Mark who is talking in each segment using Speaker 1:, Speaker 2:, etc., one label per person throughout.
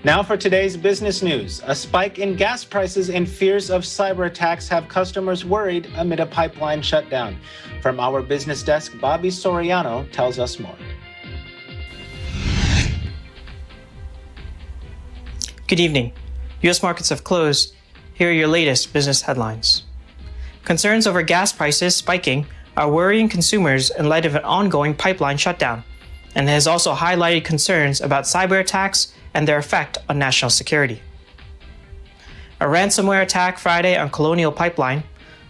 Speaker 1: Now for today's business news. A spike in gas prices and fears of cyber attacks have customers worried amid a pipeline shutdown. From our business desk, Bobby Soriano tells us more.
Speaker 2: Good evening. U.S. markets have closed. Here are your latest business headlines. Concerns over gas prices spiking are worrying consumers in light of an ongoing pipeline shutdown, and has also highlighted concerns about cyber attacks and their effect on national security. A ransomware attack Friday on Colonial Pipeline,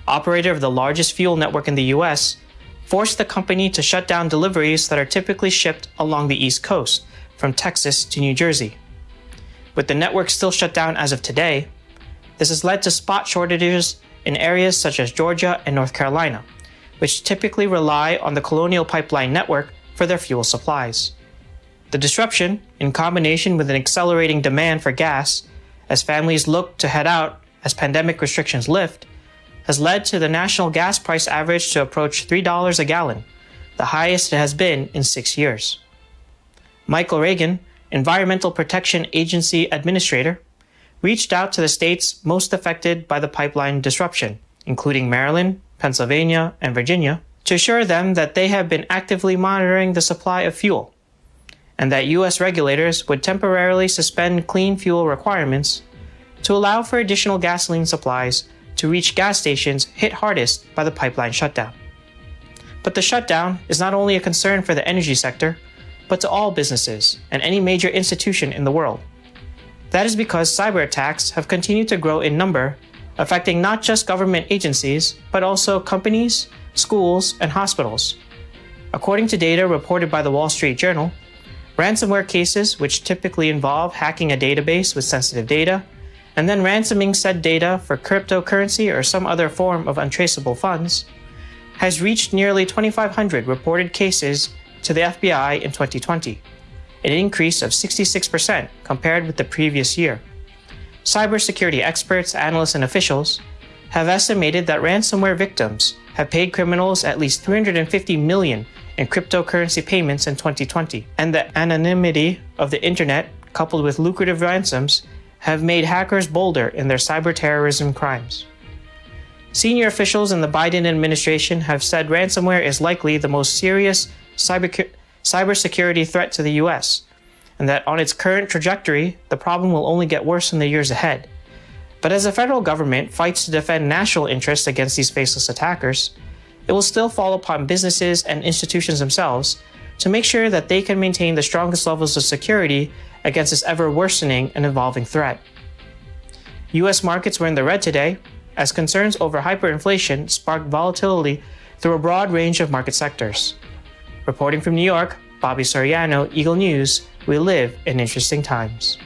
Speaker 2: operator of the largest fuel network in the U.S., forced the company to shut down deliveries that are typically shipped along the East Coast, from Texas to New Jersey. With the network still shut down as of today, this has led to spot shortages in areas such as Georgia and North Carolina, which typically rely on the Colonial Pipeline network for their fuel supplies. The disruption, in combination with an accelerating demand for gas as families look to head out as pandemic restrictions lift, has led to the national gas price average to approach $3 a gallon, the highest it has been in 6 years. Michael Reagan, Environmental Protection Agency Administrator, reached out to the states most affected by the pipeline disruption, including Maryland, Pennsylvania, and Virginia, to assure them that they have been actively monitoring the supply of fuel, and that U.S. regulators would temporarily suspend clean fuel requirements to allow for additional gasoline supplies to reach gas stations hit hardest by the pipeline shutdown. But the shutdown is not only a concern for the energy sector, but to all businesses and any major institution in the world. That is because cyber attacks have continued to grow in number, affecting not just government agencies, but also companies, schools, and hospitals. According to data reported by the Wall Street Journal, ransomware cases, which typically involve hacking a database with sensitive data, and then ransoming said data for cryptocurrency or some other form of untraceable funds, has reached nearly 2,500 reported cases to the FBI in 2020, an increase of 66% compared with the previous year. Cybersecurity experts, analysts, and officials have estimated that ransomware victims have paid criminals at least $350 million in cryptocurrency payments in 2020, and the anonymity of the internet, coupled with lucrative ransoms, have made hackers bolder in their cyber terrorism crimes. Senior officials in the Biden administration have said ransomware is likely the most serious cybersecurity threat to the U.S., and that on its current trajectory, the problem will only get worse in the years ahead. But as the federal government fights to defend national interests against these faceless attackers, it will still fall upon businesses and institutions themselves to make sure that they can maintain the strongest levels of security against this ever-worsening and evolving threat. U.S. markets were in the red today, as concerns over hyperinflation sparked volatility through a broad range of market sectors. Reporting from New York, Bobby Soriano, Eagle News, we live in interesting times.